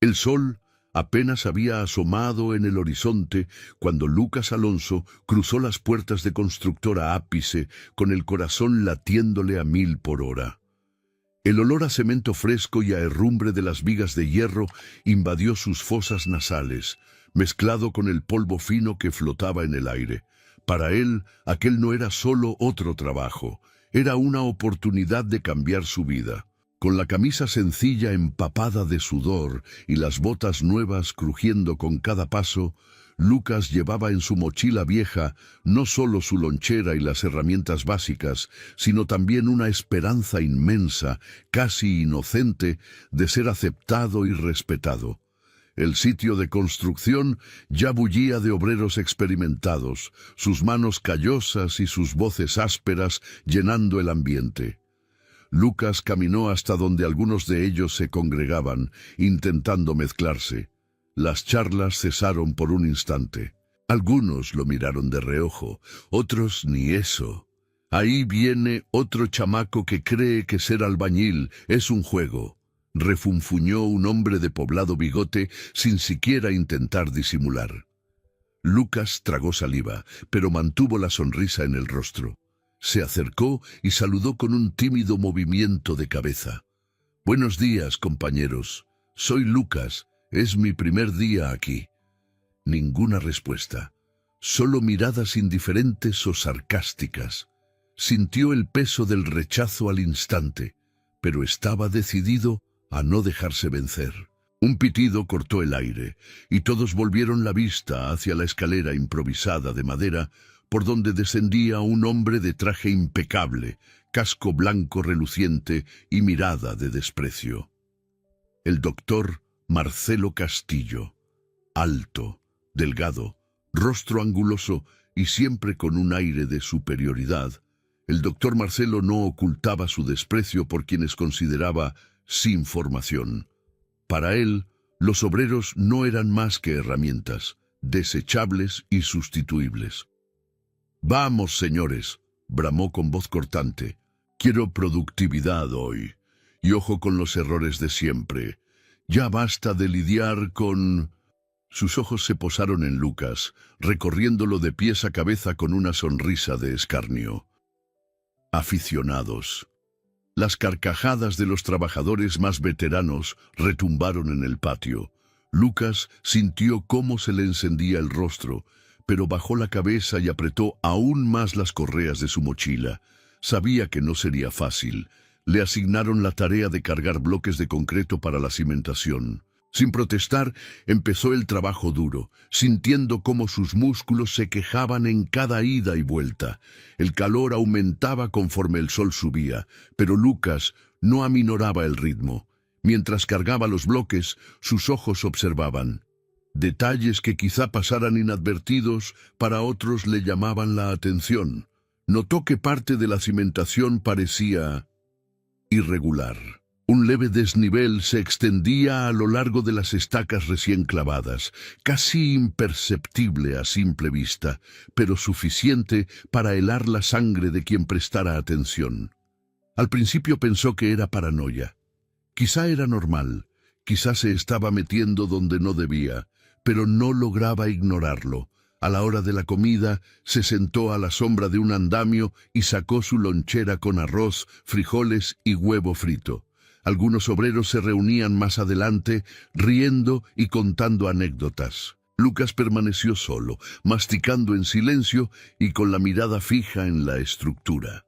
El sol apenas había asomado en el horizonte cuando Lucas Alonso cruzó las puertas de Constructora Ápice con el corazón latiéndole a 1000 por hora. El olor a cemento fresco y a herrumbre de las vigas de hierro invadió sus fosas nasales, mezclado con el polvo fino que flotaba en el aire. Para él, aquel no era solo otro trabajo, era una oportunidad de cambiar su vida. Con la camisa sencilla empapada de sudor y las botas nuevas crujiendo con cada paso, Lucas llevaba en su mochila vieja no solo su lonchera y las herramientas básicas, sino también una esperanza inmensa, casi inocente, de ser aceptado y respetado. El sitio de construcción ya bullía de obreros experimentados, sus manos callosas y sus voces ásperas llenando el ambiente. Lucas caminó hasta donde algunos de ellos se congregaban, intentando mezclarse. Las charlas cesaron por un instante. Algunos lo miraron de reojo, otros ni eso. Ahí viene otro chamaco que cree que ser albañil es un juego, refunfuñó un hombre de poblado bigote sin siquiera intentar disimular. Lucas tragó saliva, pero mantuvo la sonrisa en el rostro. Se acercó y saludó con un tímido movimiento de cabeza. «Buenos días, compañeros. Soy Lucas. Es mi primer día aquí». Ninguna respuesta. Solo miradas indiferentes o sarcásticas. Sintió el peso del rechazo al instante, pero estaba decidido a no dejarse vencer. Un pitido cortó el aire, y todos volvieron la vista hacia la escalera improvisada de madera, por donde descendía un hombre de traje impecable, casco blanco reluciente y mirada de desprecio. El doctor Marcelo Castillo, alto, delgado, rostro anguloso y siempre con un aire de superioridad. El doctor Marcelo no ocultaba su desprecio por quienes consideraba sin formación. Para él, los obreros no eran más que herramientas, desechables y sustituibles. «Vamos, señores», bramó con voz cortante. «Quiero productividad hoy. Y ojo con los errores de siempre. Ya basta de lidiar con...». Sus ojos se posaron en Lucas, recorriéndolo de pies a cabeza con una sonrisa de escarnio. Aficionados. Las carcajadas de los trabajadores más veteranos retumbaron en el patio. Lucas sintió cómo se le encendía el rostro, pero bajó la cabeza y apretó aún más las correas de su mochila. Sabía que no sería fácil. Le asignaron la tarea de cargar bloques de concreto para la cimentación. Sin protestar, empezó el trabajo duro, sintiendo cómo sus músculos se quejaban en cada ida y vuelta. El calor aumentaba conforme el sol subía, pero Lucas no aminoraba el ritmo. Mientras cargaba los bloques, sus ojos observaban. Detalles que quizá pasaran inadvertidos, para otros le llamaban la atención. Notó que parte de la cimentación parecía irregular. Un leve desnivel se extendía a lo largo de las estacas recién clavadas, casi imperceptible a simple vista, pero suficiente para helar la sangre de quien prestara atención. Al principio pensó que era paranoia. Quizá era normal, quizá se estaba metiendo donde no debía, pero no lograba ignorarlo. A la hora de la comida, se sentó a la sombra de un andamio y sacó su lonchera con arroz, frijoles y huevo frito. Algunos obreros se reunían más adelante, riendo y contando anécdotas. Lucas permaneció solo, masticando en silencio y con la mirada fija en la estructura.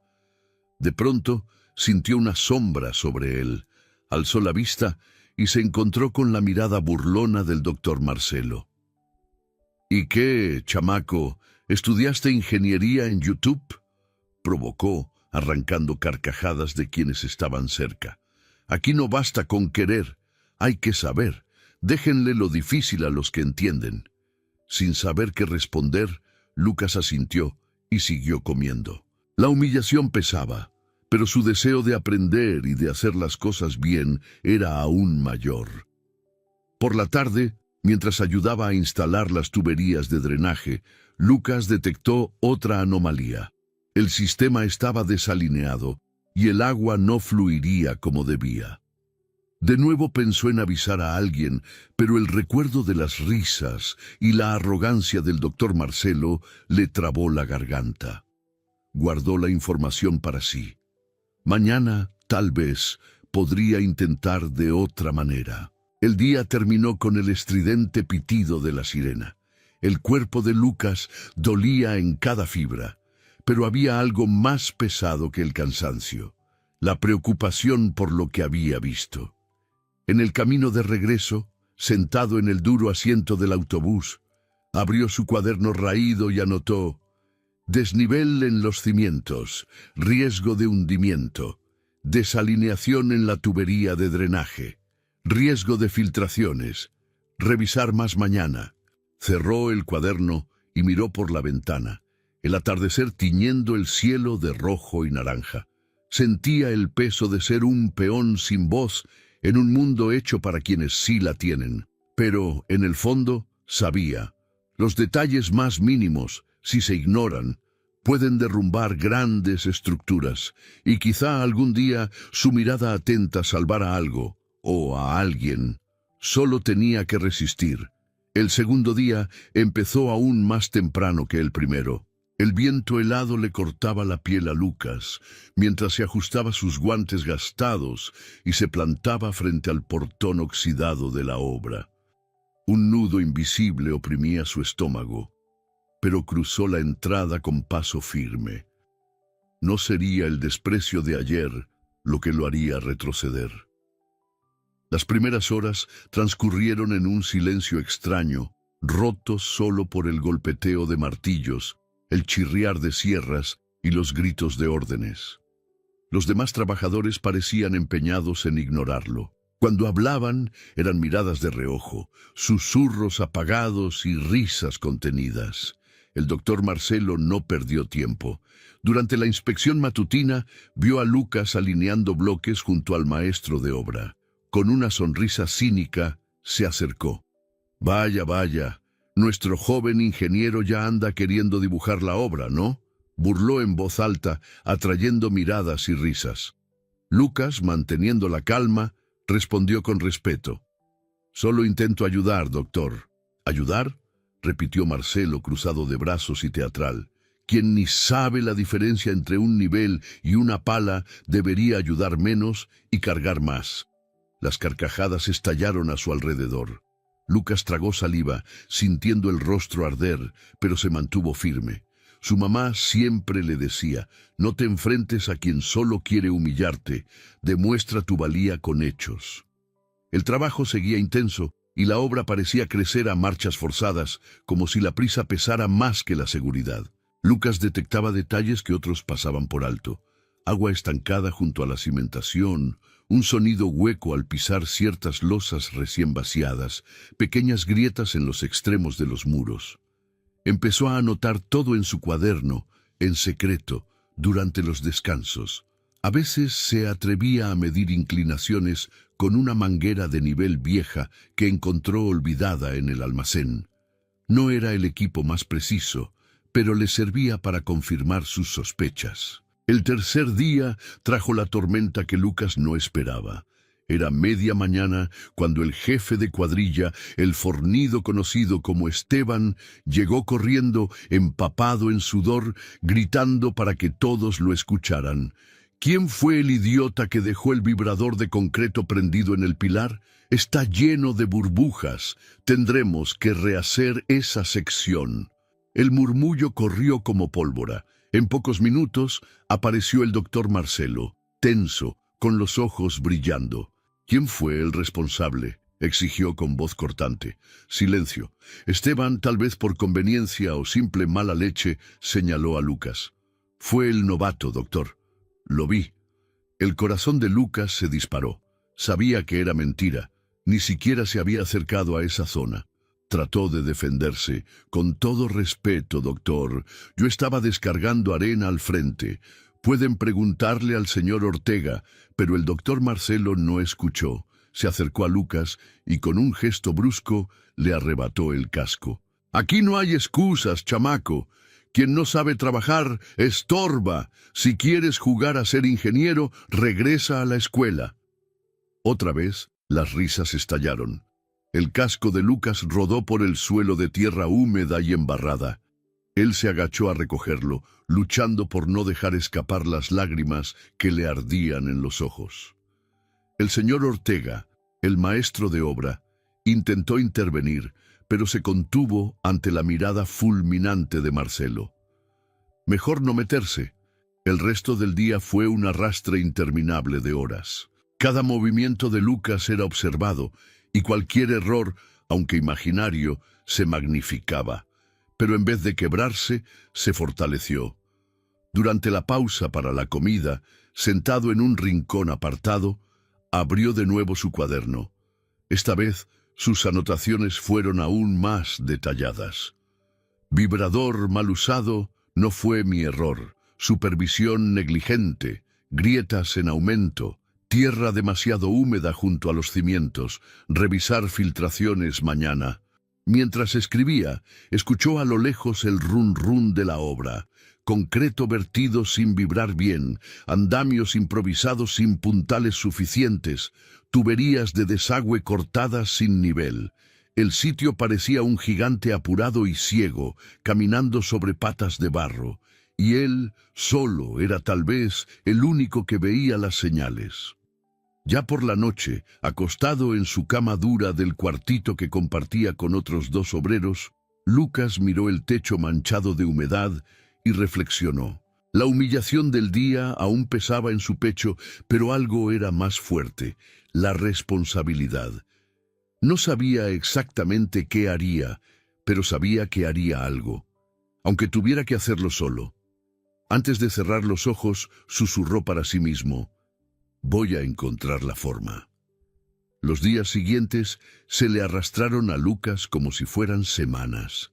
De pronto, sintió una sombra sobre él. Alzó la vista y se encontró con la mirada burlona del doctor Marcelo. «¿Y qué, chamaco? ¿Estudiaste ingeniería en YouTube?», provocó, arrancando carcajadas de quienes estaban cerca. «Aquí no basta con querer, hay que saber. Déjenle lo difícil a los que entienden». Sin saber qué responder, Lucas asintió y siguió comiendo. La humillación pesaba, pero su deseo de aprender y de hacer las cosas bien era aún mayor. Por la tarde, mientras ayudaba a instalar las tuberías de drenaje, Lucas detectó otra anomalía. El sistema estaba desalineado y el agua no fluiría como debía. De nuevo pensó en avisar a alguien, pero el recuerdo de las risas y la arrogancia del doctor Marcelo le trabó la garganta. Guardó la información para sí. Mañana, tal vez, podría intentar de otra manera. El día terminó con el estridente pitido de la sirena. El cuerpo de Lucas dolía en cada fibra, pero había algo más pesado que el cansancio: la preocupación por lo que había visto. En el camino de regreso, sentado en el duro asiento del autobús, abrió su cuaderno raído y anotó: desnivel en los cimientos, riesgo de hundimiento, desalineación en la tubería de drenaje, riesgo de filtraciones, revisar más mañana. Cerró el cuaderno y miró por la ventana, el atardecer tiñendo el cielo de rojo y naranja. Sentía el peso de ser un peón sin voz en un mundo hecho para quienes sí la tienen. Pero, en el fondo, sabía: los detalles más mínimos, si se ignoran, pueden derrumbar grandes estructuras, y quizá algún día su mirada atenta salvara algo, o a alguien. Solo tenía que resistir. El segundo día empezó aún más temprano que el primero. El viento helado le cortaba la piel a Lucas, mientras se ajustaba sus guantes gastados y se plantaba frente al portón oxidado de la obra. Un nudo invisible oprimía su estómago, pero cruzó la entrada con paso firme. No sería el desprecio de ayer lo que lo haría retroceder. Las primeras horas transcurrieron en un silencio extraño, roto solo por el golpeteo de martillos, el chirriar de sierras y los gritos de órdenes. Los demás trabajadores parecían empeñados en ignorarlo. Cuando hablaban, eran miradas de reojo, susurros apagados y risas contenidas. El doctor Marcelo no perdió tiempo. Durante la inspección matutina, vio a Lucas alineando bloques junto al maestro de obra. Con una sonrisa cínica, se acercó. «Vaya, vaya, nuestro joven ingeniero ya anda queriendo dibujar la obra, ¿no?», burló en voz alta, atrayendo miradas y risas. Lucas, manteniendo la calma, respondió con respeto: «Solo intento ayudar, doctor». «¿Ayudar?», repitió Marcelo, cruzado de brazos y teatral. «Quien ni sabe la diferencia entre un nivel y una pala debería ayudar menos y cargar más». Las carcajadas estallaron a su alrededor. Lucas tragó saliva, sintiendo el rostro arder, pero se mantuvo firme. Su mamá siempre le decía: «No te enfrentes a quien solo quiere humillarte, demuestra tu valía con hechos». El trabajo seguía intenso, y la obra parecía crecer a marchas forzadas, como si la prisa pesara más que la seguridad. Lucas detectaba detalles que otros pasaban por alto: agua estancada junto a la cimentación, un sonido hueco al pisar ciertas losas recién vaciadas, pequeñas grietas en los extremos de los muros. Empezó a anotar todo en su cuaderno, en secreto, durante los descansos. A veces se atrevía a medir inclinaciones con una manguera de nivel vieja que encontró olvidada en el almacén. No era el equipo más preciso, pero le servía para confirmar sus sospechas. El tercer día trajo la tormenta que Lucas no esperaba. Era media mañana cuando el jefe de cuadrilla, el fornido conocido como Esteban, llegó corriendo, empapado en sudor, gritando para que todos lo escucharan: «¿Quién fue el idiota que dejó el vibrador de concreto prendido en el pilar? Está lleno de burbujas. Tendremos que rehacer esa sección». El murmullo corrió como pólvora. En pocos minutos apareció el doctor Marcelo, tenso, con los ojos brillando. «¿Quién fue el responsable?», exigió con voz cortante. «Silencio». Esteban, tal vez por conveniencia o simple mala leche, señaló a Lucas. «Fue el novato, doctor. Lo vi». El corazón de Lucas se disparó. Sabía que era mentira. Ni siquiera se había acercado a esa zona. Trató de defenderse. «Con todo respeto, doctor, yo estaba descargando arena al frente. Pueden preguntarle al señor Ortega». Pero el doctor Marcelo no escuchó. Se acercó a Lucas y con un gesto brusco le arrebató el casco. «Aquí no hay excusas, chamaco. Quien no sabe trabajar, estorba. Si quieres jugar a ser ingeniero, regresa a la escuela». Otra vez, Las risas estallaron. El casco de Lucas rodó por el suelo de tierra húmeda y embarrada. Él se agachó a recogerlo, luchando por no dejar escapar las lágrimas que le ardían en los ojos. El señor Ortega, el maestro de obra, intentó intervenir, pero se contuvo ante la mirada fulminante de Marcelo. Mejor no meterse. El resto del día fue un arrastre interminable de horas. Cada movimiento de Lucas era observado, y cualquier error, aunque imaginario, se magnificaba. Pero en vez de quebrarse, se fortaleció. Durante la pausa para la comida, sentado en un rincón apartado, abrió de nuevo su cuaderno. Esta vez, sus anotaciones fueron aún más detalladas. Vibrador mal usado no fue mi error. Supervisión negligente, grietas en aumento, tierra demasiado húmeda junto a los cimientos, revisar filtraciones mañana. Mientras escribía, escuchó a lo lejos el run-run de la obra. Concreto vertido sin vibrar bien, andamios improvisados sin puntales suficientes, tuberías de desagüe cortadas sin nivel. El sitio parecía un gigante apurado y ciego, caminando sobre patas de barro, y él solo era tal vez el único que veía las señales. Ya por la noche, acostado en su cama dura del cuartito que compartía con otros dos obreros, Lucas miró el techo manchado de humedad y reflexionó. La humillación del día aún pesaba en su pecho, pero algo era más fuerte: la responsabilidad. No sabía exactamente qué haría, pero sabía que haría algo, aunque tuviera que hacerlo solo. Antes de cerrar los ojos, susurró para sí mismo: voy a encontrar la forma. Los días siguientes se le arrastraron a Lucas como si fueran semanas.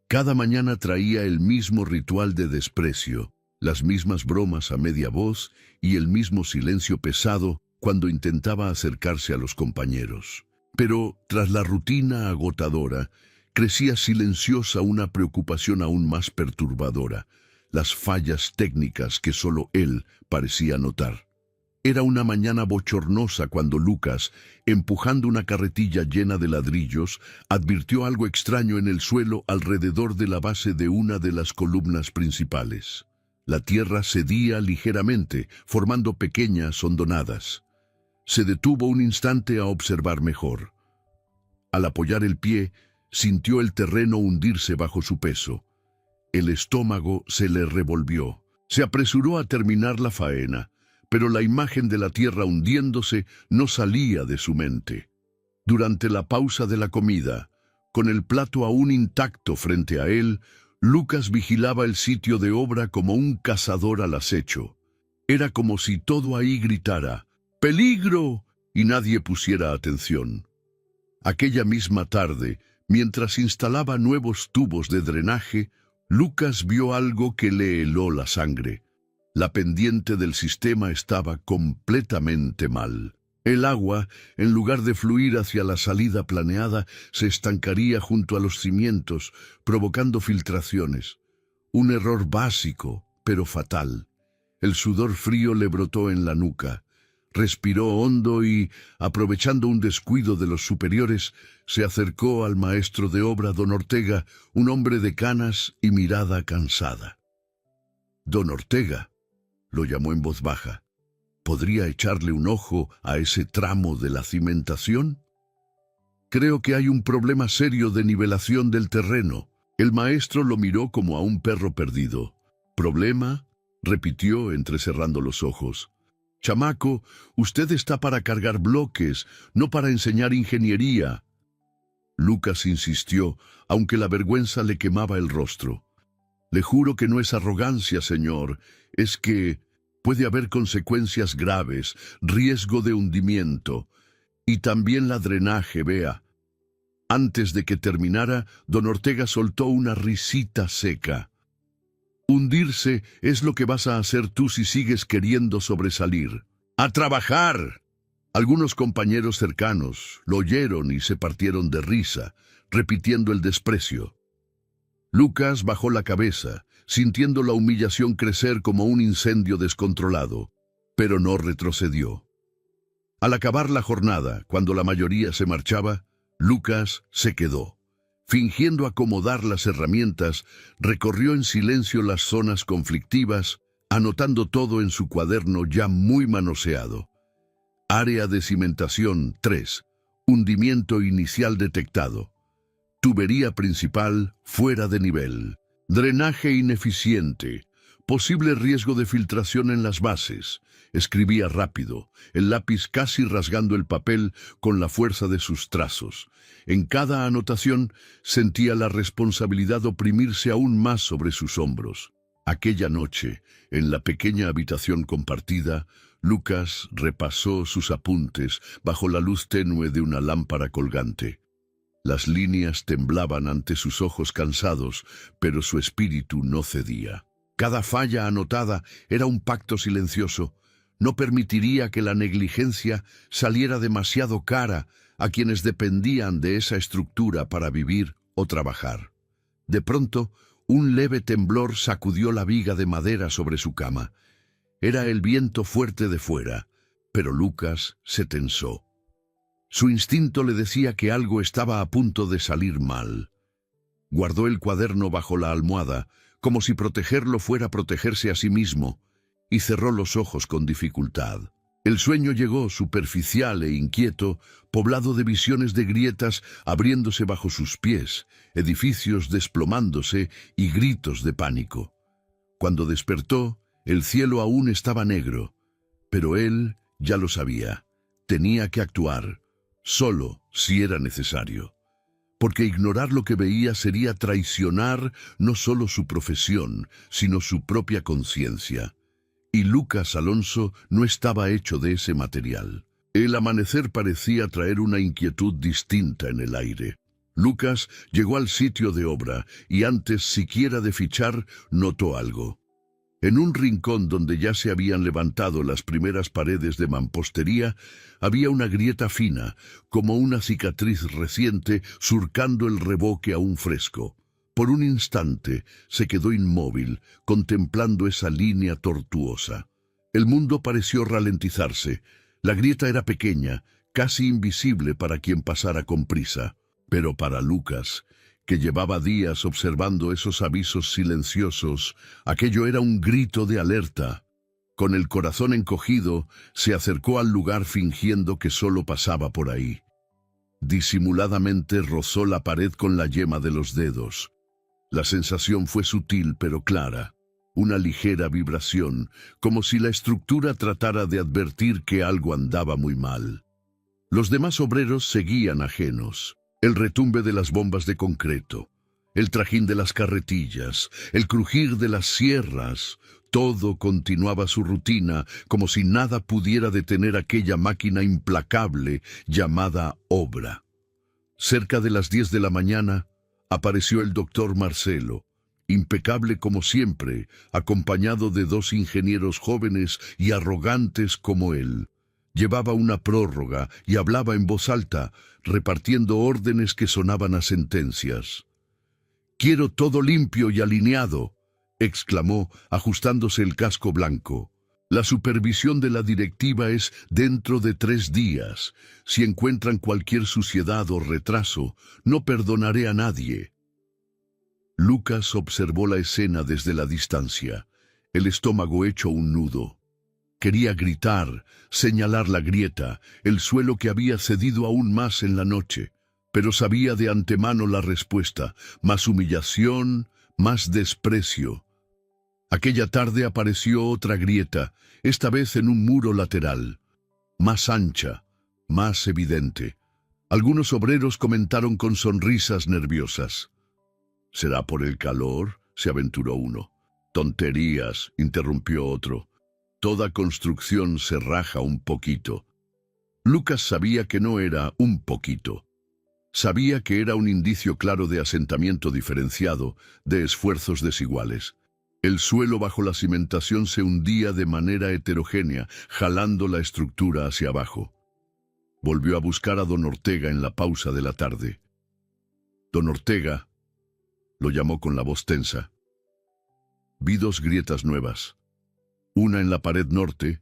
Cada mañana traía el mismo ritual de desprecio, las mismas bromas a media voz y el mismo silencio pesado cuando intentaba acercarse a los compañeros. Pero, tras la rutina agotadora, crecía silenciosa una preocupación aún más perturbadora: las fallas técnicas que solo él parecía notar. Era una mañana bochornosa cuando Lucas, empujando una carretilla llena de ladrillos, advirtió algo extraño en el suelo alrededor de la base de una de las columnas principales. La tierra cedía ligeramente, formando pequeñas hondonadas. Se detuvo un instante a observar mejor. Al apoyar el pie, sintió el terreno hundirse bajo su peso. El estómago se le revolvió. Se apresuró a terminar la faena, pero la imagen de la tierra hundiéndose no salía de su mente. Durante la pausa de la comida, con el plato aún intacto frente a él, Lucas vigilaba el sitio de obra como un cazador al acecho. Era como si todo ahí gritara: ¡peligro!, y nadie pusiera atención. Aquella misma tarde, mientras instalaba nuevos tubos de drenaje, Lucas vio algo que le heló la sangre. La pendiente del sistema estaba completamente mal. El agua, en lugar de fluir hacia la salida planeada, se estancaría junto a los cimientos, provocando filtraciones. Un error básico, pero fatal. El sudor frío le brotó en la nuca. Respiró hondo y, aprovechando un descuido de los superiores, se acercó al maestro de obra, don Ortega, un hombre de canas y mirada cansada. «Don Ortega», lo llamó en voz baja, ¿podría echarle un ojo a ese tramo de la cimentación? Creo que hay un problema serio de nivelación del terreno. El maestro lo miró como a un perro perdido. ¿Problema?, repitió entrecerrando los ojos. Chamaco, usted está para cargar bloques, no para enseñar ingeniería. Lucas insistió, aunque la vergüenza le quemaba el rostro. Le juro que no es arrogancia, señor, es que puede haber consecuencias graves, riesgo de hundimiento. Y también la drenaje, vea. Antes de que terminara, don Ortega soltó una risita seca. Hundirse es lo que vas a hacer tú si sigues queriendo sobresalir. ¡A trabajar! Algunos compañeros cercanos lo oyeron y se partieron de risa, repitiendo el desprecio. Lucas bajó la cabeza, sintiendo la humillación crecer como un incendio descontrolado, pero no retrocedió. Al acabar la jornada, cuando la mayoría se marchaba, Lucas se quedó. Fingiendo acomodar las herramientas, recorrió en silencio las zonas conflictivas, anotando todo en su cuaderno ya muy manoseado. Área de cimentación 3. Hundimiento inicial detectado. Tubería principal fuera de nivel. Drenaje ineficiente. Posible riesgo de filtración en las bases. Escribía rápido, el lápiz casi rasgando el papel con la fuerza de sus trazos. En cada anotación sentía la responsabilidad oprimirse aún más sobre sus hombros. Aquella noche, en la pequeña habitación compartida, Lucas repasó sus apuntes bajo la luz tenue de una lámpara colgante. Las líneas temblaban ante sus ojos cansados, pero su espíritu no cedía. Cada falla anotada era un pacto silencioso. No permitiría que la negligencia saliera demasiado cara a quienes dependían de esa estructura para vivir o trabajar. De pronto, un leve temblor sacudió la viga de madera sobre su cama. Era el viento fuerte de fuera, pero Lucas se tensó. Su instinto le decía que algo estaba a punto de salir mal. Guardó el cuaderno bajo la almohada, como si protegerlo fuera protegerse a sí mismo, y cerró los ojos con dificultad. El sueño llegó superficial e inquieto, poblado de visiones de grietas abriéndose bajo sus pies, edificios desplomándose y gritos de pánico. Cuando despertó, el cielo aún estaba negro, pero él ya lo sabía. Tenía que actuar, solo si era necesario. Porque ignorar lo que veía sería traicionar no solo su profesión, sino su propia conciencia. Y Lucas Alonso no estaba hecho de ese material. El amanecer parecía traer una inquietud distinta en el aire. Lucas llegó al sitio de obra y antes siquiera de fichar notó algo. En un rincón donde ya se habían levantado las primeras paredes de mampostería, había una grieta fina, como una cicatriz reciente surcando el revoque aún fresco. Por un instante se quedó inmóvil, contemplando esa línea tortuosa. El mundo pareció ralentizarse. La grieta era pequeña, casi invisible para quien pasara con prisa. Pero para Lucas, que llevaba días observando esos avisos silenciosos, aquello era un grito de alerta. Con el corazón encogido, se acercó al lugar fingiendo que solo pasaba por ahí. Disimuladamente rozó la pared con la yema de los dedos. La sensación fue sutil pero clara, una ligera vibración, como si la estructura tratara de advertir que algo andaba muy mal. Los demás obreros seguían ajenos. El retumbe de las bombas de concreto, el trajín de las carretillas, el crujir de las sierras, todo continuaba su rutina como si nada pudiera detener aquella máquina implacable llamada obra. Cerca de las 10 de la mañana, apareció el doctor Marcelo, impecable como siempre, acompañado de 2 ingenieros jóvenes y arrogantes como él. Llevaba una prórroga y hablaba en voz alta, repartiendo órdenes que sonaban a sentencias. «Quiero todo limpio y alineado», exclamó, ajustándose el casco blanco. «La supervisión de la directiva es dentro de 3 días. Si encuentran cualquier suciedad o retraso, no perdonaré a nadie». Lucas observó la escena desde la distancia, el estómago hecho un nudo. Quería gritar, señalar la grieta, el suelo que había cedido aún más en la noche, pero sabía de antemano la respuesta: más humillación, más desprecio. Aquella tarde apareció otra grieta, esta vez en un muro lateral, más ancha, más evidente. Algunos obreros comentaron con sonrisas nerviosas. «¿Será por el calor?», se aventuró uno. «Tonterías», interrumpió otro. «Toda construcción se raja un poquito». Lucas sabía que no era un poquito. Sabía que era un indicio claro de asentamiento diferenciado, de esfuerzos desiguales. El suelo bajo la cimentación se hundía de manera heterogénea, jalando la estructura hacia abajo. Volvió a buscar a don Ortega en la pausa de la tarde. «Don Ortega», lo llamó con la voz tensa. «Vi 2 grietas nuevas, una en la pared norte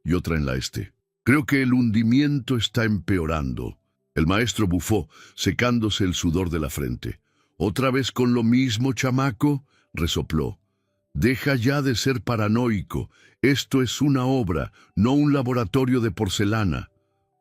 y otra en la este». Creo que el hundimiento está empeorando. El maestro bufó, secándose el sudor de la frente. ¿Otra vez con lo mismo, chamaco?, resopló. Deja ya de ser paranoico. Esto es una obra, no un laboratorio de porcelana.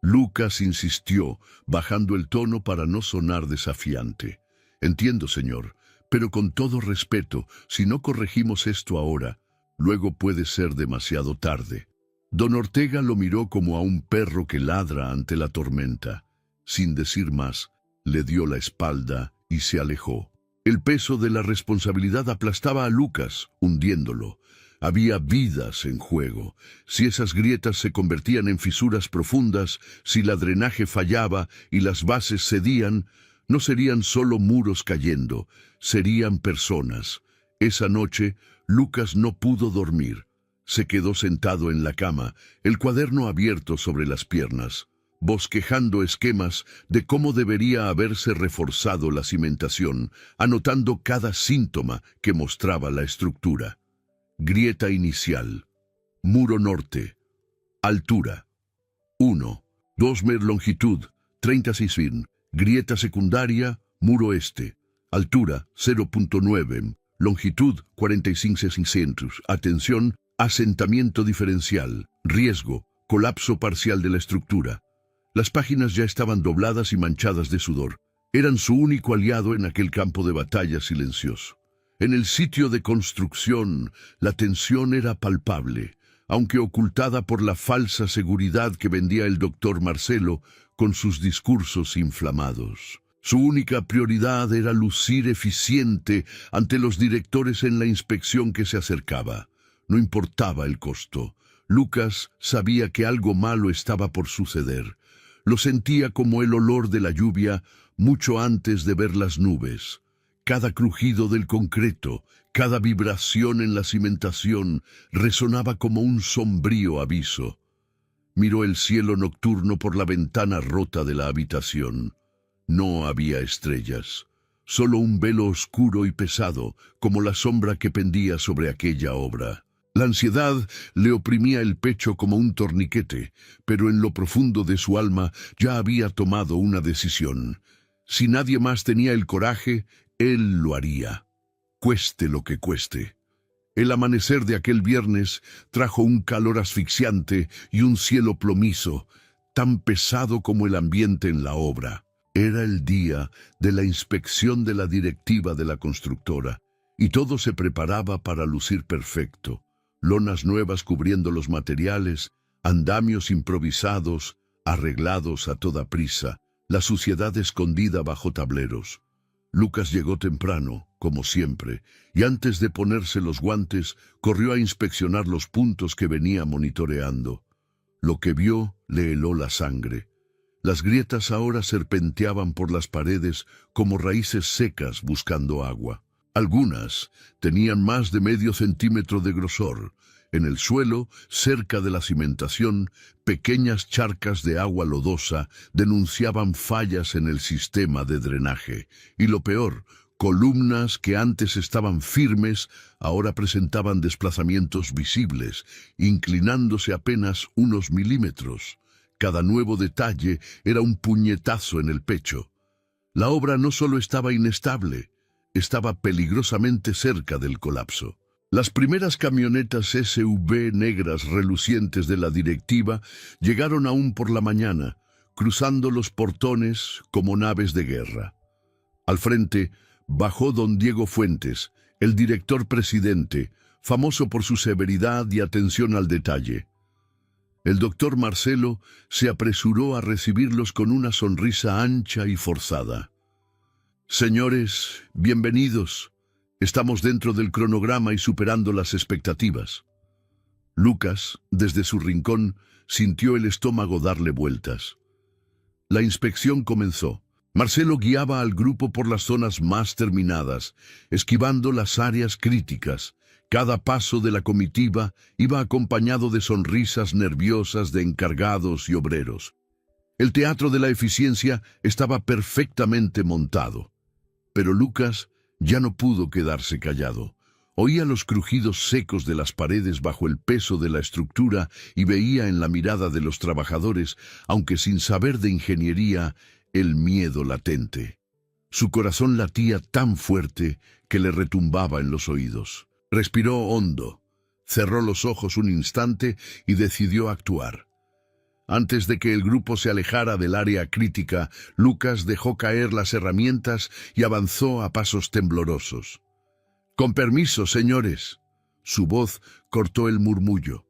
Lucas insistió, bajando el tono para no sonar desafiante. Entiendo, señor, pero con todo respeto, si no corregimos esto ahora, luego puede ser demasiado tarde. Don Ortega lo miró como a un perro que ladra ante la tormenta. Sin decir más, le dio la espalda y se alejó. El peso de la responsabilidad aplastaba a Lucas, hundiéndolo. Había vidas en juego. Si esas grietas se convertían en fisuras profundas, si la drenaje fallaba y las bases cedían, no serían solo muros cayendo, serían personas. Esa noche, Lucas no pudo dormir. Se quedó sentado en la cama, el cuaderno abierto sobre las piernas, bosquejando esquemas de cómo debería haberse reforzado la cimentación, anotando cada síntoma que mostraba la estructura. Grieta inicial. Muro norte. Altura. 1. 2 m longitud. 36 fin. Grieta secundaria. Muro este. Altura 0.9 m. Longitud 45 centímetros. Atención. Asentamiento diferencial. Riesgo. Colapso parcial de la estructura. Las páginas ya estaban dobladas y manchadas de sudor. Eran su único aliado en aquel campo de batalla silencioso. En el sitio de construcción, la tensión era palpable, aunque ocultada por la falsa seguridad que vendía el doctor Marcelo con sus discursos inflamados. Su única prioridad era lucir eficiente ante los directores en la inspección que se acercaba. No importaba el costo. Lucas sabía que algo malo estaba por suceder. Lo sentía como el olor de la lluvia mucho antes de ver las nubes. Cada crujido del concreto, cada vibración en la cimentación resonaba como un sombrío aviso. Miró el cielo nocturno por la ventana rota de la habitación. No había estrellas, solo un velo oscuro y pesado, como la sombra que pendía sobre aquella obra. La ansiedad le oprimía el pecho como un torniquete, pero en lo profundo de su alma ya había tomado una decisión. Si nadie más tenía el coraje, él lo haría, cueste lo que cueste. El amanecer de aquel viernes trajo un calor asfixiante y un cielo plomizo, tan pesado como el ambiente en la obra. Era el día de la inspección de la directiva de la constructora, y todo se preparaba para lucir perfecto. Lonas nuevas cubriendo los materiales, andamios improvisados, arreglados a toda prisa, la suciedad escondida bajo tableros. Lucas llegó temprano, como siempre, y antes de ponerse los guantes, corrió a inspeccionar los puntos que venía monitoreando. Lo que vio le heló la sangre. Las grietas ahora serpenteaban por las paredes como raíces secas buscando agua. Algunas tenían más de medio centímetro de grosor. En el suelo, cerca de la cimentación, pequeñas charcas de agua lodosa denunciaban fallas en el sistema de drenaje. Y lo peor, columnas que antes estaban firmes, ahora presentaban desplazamientos visibles, inclinándose apenas unos milímetros. Cada nuevo detalle era un puñetazo en el pecho. La obra no solo estaba inestable, estaba peligrosamente cerca del colapso. Las primeras camionetas SUV negras relucientes de la directiva llegaron aún por la mañana, cruzando los portones como naves de guerra. Al frente bajó don Diego Fuentes, el director presidente, famoso por su severidad y atención al detalle. El doctor Marcelo se apresuró a recibirlos con una sonrisa ancha y forzada. Señores, bienvenidos. Estamos dentro del cronograma y superando las expectativas. Lucas, desde su rincón, sintió el estómago darle vueltas. La inspección comenzó. Marcelo guiaba al grupo por las zonas más terminadas, esquivando las áreas críticas. Cada paso de la comitiva iba acompañado de sonrisas nerviosas de encargados y obreros. El teatro de la eficiencia estaba perfectamente montado. Pero Lucas ya no pudo quedarse callado. Oía los crujidos secos de las paredes bajo el peso de la estructura y veía en la mirada de los trabajadores, aunque sin saber de ingeniería, el miedo latente. Su corazón latía tan fuerte que le retumbaba en los oídos. Respiró hondo, cerró los ojos un instante y decidió actuar. Antes de que el grupo se alejara del área crítica, Lucas dejó caer las herramientas y avanzó a pasos temblorosos. «Con permiso, señores». Su voz cortó el murmullo.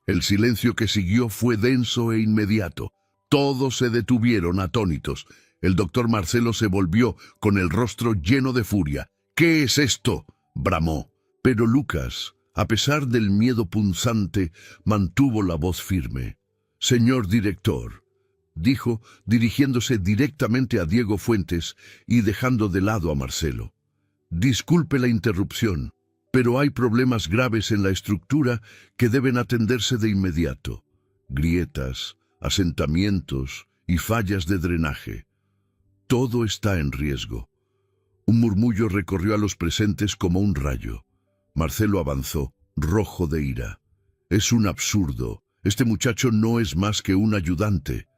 El silencio que siguió fue denso e inmediato. Todos se detuvieron atónitos. El doctor Marcelo se volvió con el rostro lleno de furia. «¿Qué es esto?», bramó. Pero Lucas, a pesar del miedo punzante, mantuvo la voz firme. «Señor director», dijo, dirigiéndose directamente a Diego Fuentes y dejando de lado a Marcelo. «Disculpe la interrupción, pero hay problemas graves en la estructura que deben atenderse de inmediato. Grietas, asentamientos y fallas de drenaje. Todo está en riesgo». Un murmullo recorrió a los presentes como un rayo. Marcelo avanzó, rojo de ira. «Es un absurdo. Este muchacho no es más que un ayudante.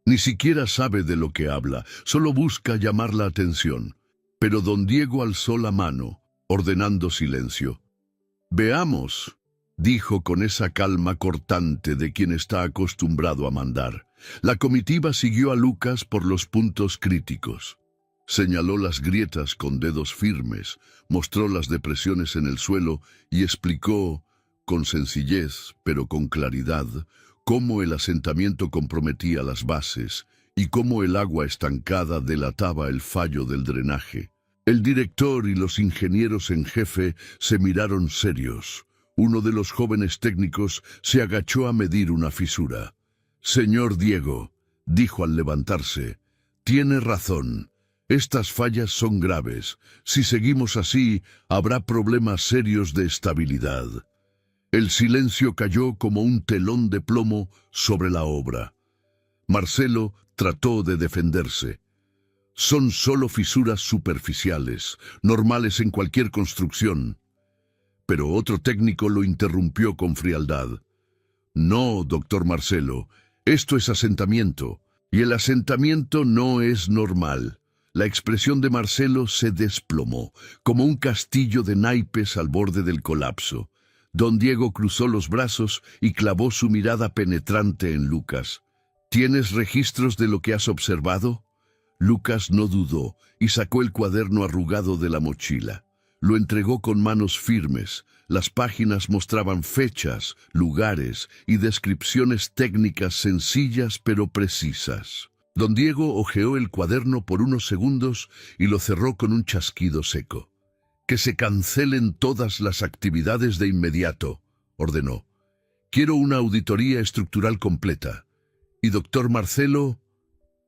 Ni siquiera sabe de lo que habla, solo busca llamar la atención». Pero don Diego alzó la mano, ordenando silencio. «Veamos», dijo con esa calma cortante de quien está acostumbrado a mandar. La comitiva siguió a Lucas por los puntos críticos. Señaló las grietas con dedos firmes, mostró las depresiones en el suelo y explicó, con sencillez pero con claridad, cómo el asentamiento comprometía las bases y cómo el agua estancada delataba el fallo del drenaje. El director y los ingenieros en jefe se miraron serios. Uno de los jóvenes técnicos se agachó a medir una fisura. «Señor Diego», dijo al levantarse, «tiene razón. Estas fallas son graves. Si seguimos así, habrá problemas serios de estabilidad». El silencio cayó como un telón de plomo sobre la obra. Marcelo trató de defenderse. «Son solo fisuras superficiales, normales en cualquier construcción». Pero otro técnico lo interrumpió con frialdad. «No, doctor Marcelo, esto es asentamiento, y el asentamiento no es normal». La expresión de Marcelo se desplomó, como un castillo de naipes al borde del colapso. Don Diego cruzó los brazos y clavó su mirada penetrante en Lucas. «¿Tienes registros de lo que has observado?». Lucas no dudó y sacó el cuaderno arrugado de la mochila. Lo entregó con manos firmes. Las páginas mostraban fechas, lugares y descripciones técnicas sencillas pero precisas. Don Diego hojeó el cuaderno por unos segundos y lo cerró con un chasquido seco. «Que se cancelen todas las actividades de inmediato», ordenó. «Quiero una auditoría estructural completa». Y doctor Marcelo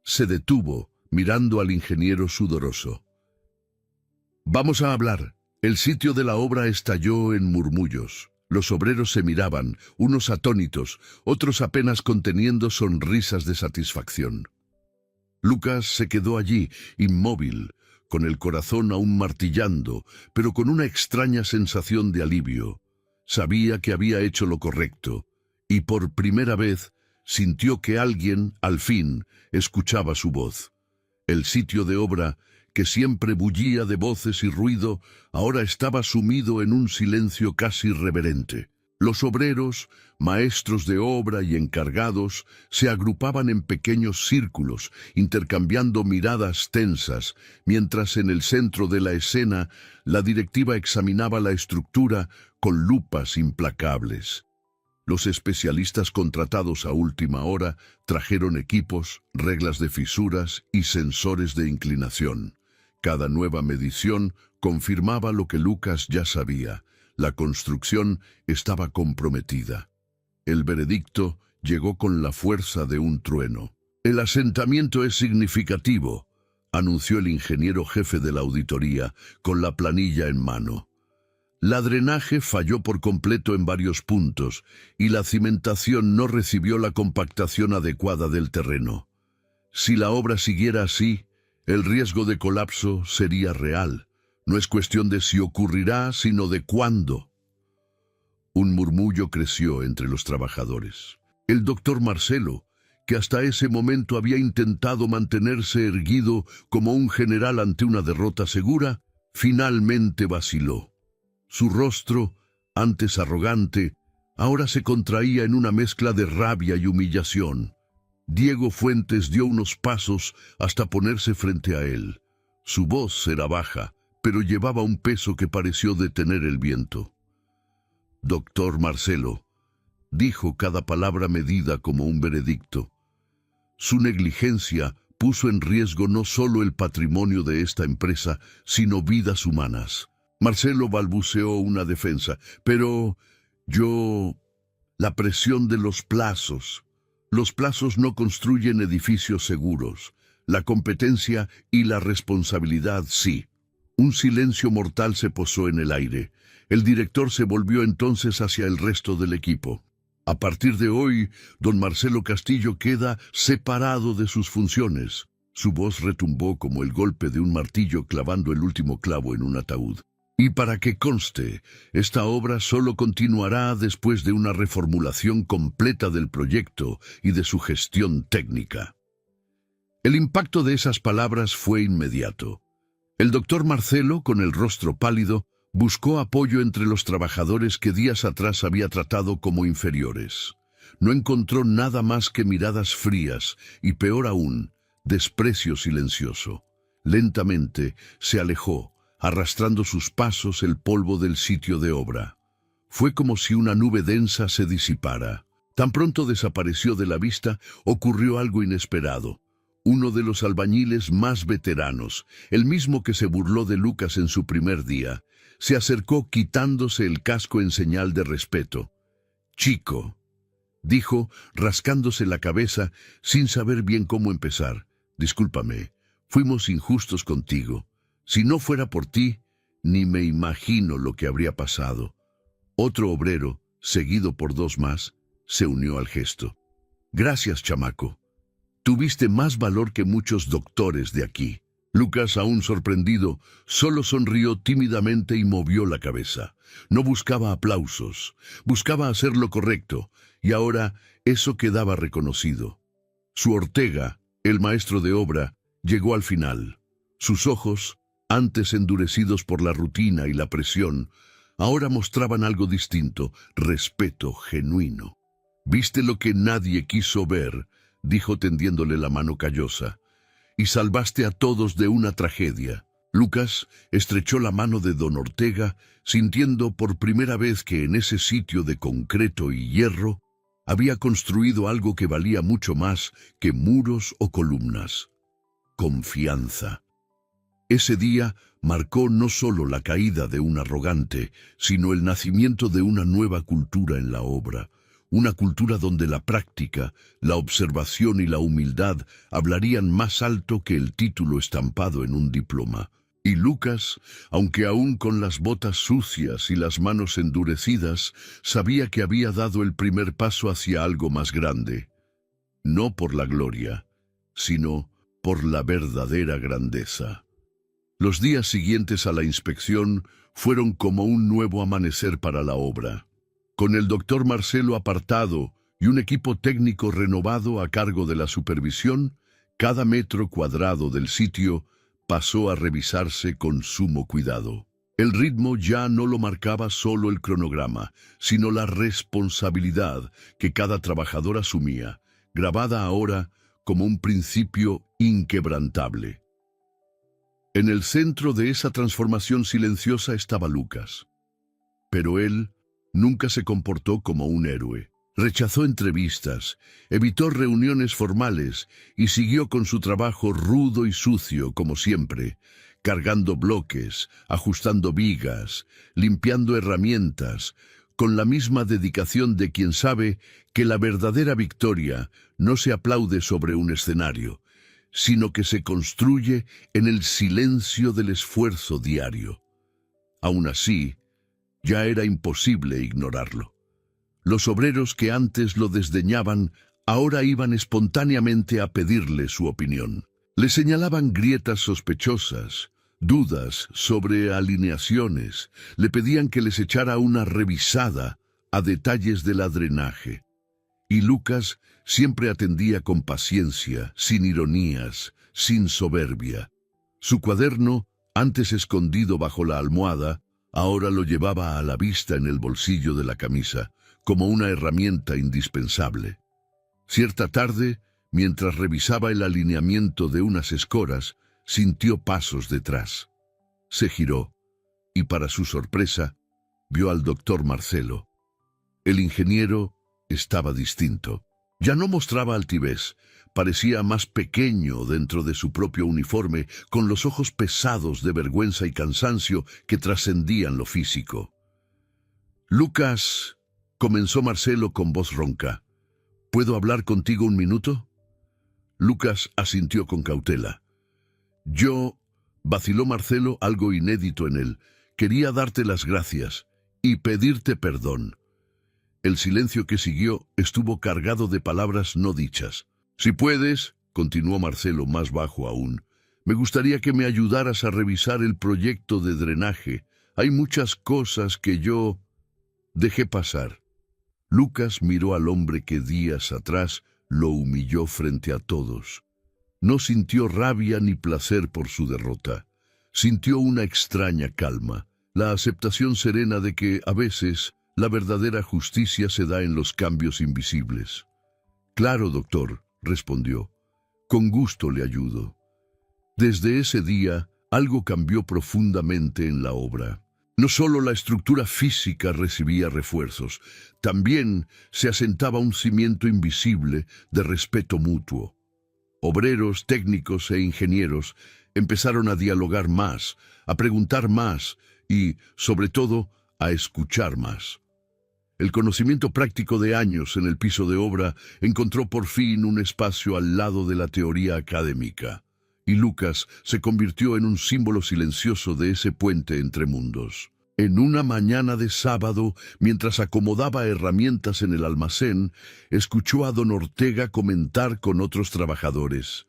se detuvo, mirando al ingeniero sudoroso. «Vamos a hablar». El sitio de la obra estalló en murmullos. Los obreros se miraban, unos atónitos, otros apenas conteniendo sonrisas de satisfacción. Lucas se quedó allí, inmóvil, con el corazón aún martillando, pero con una extraña sensación de alivio. Sabía que había hecho lo correcto, y por primera vez sintió que alguien, al fin, escuchaba su voz. El sitio de obra, que siempre bullía de voces y ruido, ahora estaba sumido en un silencio casi reverente. Los obreros, maestros de obra y encargados, se agrupaban en pequeños círculos, intercambiando miradas tensas, mientras en el centro de la escena la directiva examinaba la estructura con lupas implacables. Los especialistas contratados a última hora trajeron equipos, reglas de fisuras y sensores de inclinación. Cada nueva medición confirmaba lo que Lucas ya sabía. La construcción estaba comprometida. El veredicto llegó con la fuerza de un trueno. «El asentamiento es significativo», anunció el ingeniero jefe de la auditoría, con la planilla en mano. La drenaje falló por completo en varios puntos y la cimentación no recibió la compactación adecuada del terreno. Si la obra siguiera así, el riesgo de colapso sería real, No es cuestión de si ocurrirá, sino de cuándo. Un murmullo creció entre los trabajadores. El doctor Marcelo, que hasta ese momento había intentado mantenerse erguido como un general ante una derrota segura, finalmente vaciló. Su rostro, antes arrogante, ahora se contraía en una mezcla de rabia y humillación. Diego Fuentes dio unos pasos hasta ponerse frente a él. Su voz era baja, pero llevaba un peso que pareció detener el viento. «Doctor Marcelo», dijo cada palabra medida como un veredicto. Su negligencia puso en riesgo no solo el patrimonio de esta empresa, sino vidas humanas. Marcelo balbuceó una defensa, pero la presión de los plazos. Los plazos no construyen edificios seguros. La competencia y la responsabilidad sí. Un silencio mortal se posó en el aire. El director se volvió entonces hacia el resto del equipo. A partir de hoy, don Marcelo Castillo queda separado de sus funciones. Su voz retumbó como el golpe de un martillo clavando el último clavo en un ataúd. Y para que conste, esta obra solo continuará después de una reformulación completa del proyecto y de su gestión técnica. El impacto de esas palabras fue inmediato. El doctor Marcelo, con el rostro pálido, buscó apoyo entre los trabajadores que días atrás había tratado como inferiores. No encontró nada más que miradas frías y, peor aún, desprecio silencioso. Lentamente se alejó, arrastrando sus pasos el polvo del sitio de obra. Fue como si una nube densa se disipara. Tan pronto desapareció de la vista, ocurrió algo inesperado. Uno de los albañiles más veteranos, el mismo que se burló de Lucas en su primer día, se acercó quitándose el casco en señal de respeto. «Chico», dijo, rascándose la cabeza sin saber bien cómo empezar. «Discúlpame, fuimos injustos contigo. Si no fuera por ti, ni me imagino lo que habría pasado». Otro obrero, seguido por dos más, se unió al gesto. «Gracias, chamaco. Tuviste más valor que muchos doctores de aquí». Lucas, aún sorprendido, solo sonrió tímidamente y movió la cabeza. No buscaba aplausos, buscaba hacer lo correcto, y ahora eso quedaba reconocido. Su Ortega, el maestro de obra, llegó al final. Sus ojos, antes endurecidos por la rutina y la presión, ahora mostraban algo distinto, respeto genuino. «Viste lo que nadie quiso ver», dijo tendiéndole la mano callosa, «y salvaste a todos de una tragedia». Lucas estrechó la mano de don Ortega, sintiendo por primera vez que en ese sitio de concreto y hierro había construido algo que valía mucho más que muros o columnas: confianza. Ese día marcó no solo la caída de un arrogante, sino el nacimiento de una nueva cultura en la obra. Una cultura donde la práctica, la observación y la humildad hablarían más alto que el título estampado en un diploma. Y Lucas, aunque aún con las botas sucias y las manos endurecidas, sabía que había dado el primer paso hacia algo más grande. No por la gloria, sino por la verdadera grandeza. Los días siguientes a la inspección fueron como un nuevo amanecer para la obra. Con el doctor Marcelo apartado y un equipo técnico renovado a cargo de la supervisión, cada metro cuadrado del sitio pasó a revisarse con sumo cuidado. El ritmo ya no lo marcaba solo el cronograma, sino la responsabilidad que cada trabajador asumía, grabada ahora como un principio inquebrantable. En el centro de esa transformación silenciosa estaba Lucas. Pero él nunca se comportó como un héroe. Rechazó entrevistas, evitó reuniones formales y siguió con su trabajo rudo y sucio como siempre, cargando bloques, ajustando vigas, limpiando herramientas, con la misma dedicación de quien sabe que la verdadera victoria no se aplaude sobre un escenario, sino que se construye en el silencio del esfuerzo diario. Aún así, ya era imposible ignorarlo. Los obreros que antes lo desdeñaban, ahora iban espontáneamente a pedirle su opinión. Le señalaban grietas sospechosas, dudas sobre alineaciones. Le pedían que les echara una revisada a detalles del drenaje. Y Lucas siempre atendía con paciencia, sin ironías, sin soberbia. Su cuaderno, antes escondido bajo la almohada, ahora lo llevaba a la vista en el bolsillo de la camisa, como una herramienta indispensable. Cierta tarde, mientras revisaba el alineamiento de unas escoras, sintió pasos detrás. Se giró y, para su sorpresa, vio al doctor Marcelo. El ingeniero estaba distinto. Ya no mostraba altivez, parecía más pequeño dentro de su propio uniforme, con los ojos pesados de vergüenza y cansancio que trascendían lo físico. «Lucas», comenzó Marcelo con voz ronca, «¿puedo hablar contigo un minuto?» Lucas asintió con cautela. Vaciló Marcelo, algo inédito en él, «quería darte las gracias y pedirte perdón». El silencio que siguió estuvo cargado de palabras no dichas. «Si puedes», continuó Marcelo más bajo aún, «me gustaría que me ayudaras a revisar el proyecto de drenaje. Hay muchas cosas que yo dejé pasar». Lucas miró al hombre que días atrás lo humilló frente a todos. No sintió rabia ni placer por su derrota. Sintió una extraña calma, la aceptación serena de que, a veces, la verdadera justicia se da en los cambios invisibles. «Claro, doctor», respondió. «Con gusto le ayudo». Desde ese día, algo cambió profundamente en la obra. No solo la estructura física recibía refuerzos, también se asentaba un cimiento invisible de respeto mutuo. Obreros, técnicos e ingenieros empezaron a dialogar más, a preguntar más y, sobre todo, a escuchar más. El conocimiento práctico de años en el piso de obra encontró por fin un espacio al lado de la teoría académica, y Lucas se convirtió en un símbolo silencioso de ese puente entre mundos. En una mañana de sábado, mientras acomodaba herramientas en el almacén, escuchó a don Ortega comentar con otros trabajadores.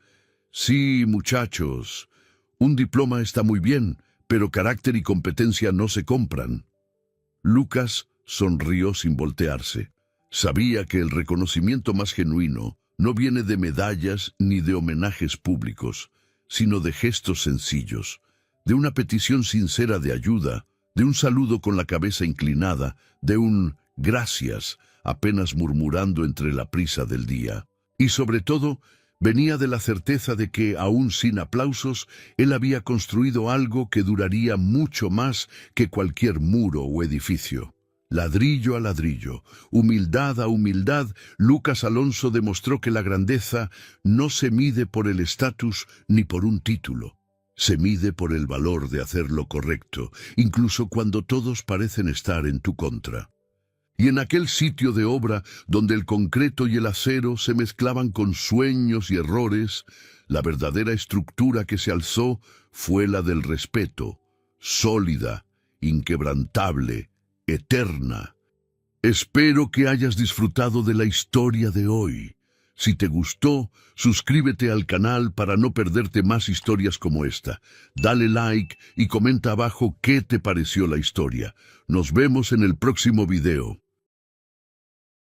«Sí, muchachos, un diploma está muy bien, pero carácter y competencia no se compran». Lucas sonrió sin voltearse. Sabía que el reconocimiento más genuino no viene de medallas ni de homenajes públicos, sino de gestos sencillos, de una petición sincera de ayuda, de un saludo con la cabeza inclinada, de un «gracias» apenas murmurando entre la prisa del día. Y sobre todo, venía de la certeza de que, aún sin aplausos, él había construido algo que duraría mucho más que cualquier muro o edificio. Ladrillo a ladrillo, humildad a humildad, Lucas Alonso demostró que la grandeza no se mide por el estatus ni por un título. Se mide por el valor de hacer lo correcto, incluso cuando todos parecen estar en tu contra. Y en aquel sitio de obra donde el concreto y el acero se mezclaban con sueños y errores, la verdadera estructura que se alzó fue la del respeto, sólida, inquebrantable, eterna. Espero que hayas disfrutado de la historia de hoy. Si te gustó, suscríbete al canal para no perderte más historias como esta. Dale like y comenta abajo qué te pareció la historia. Nos vemos en el próximo video.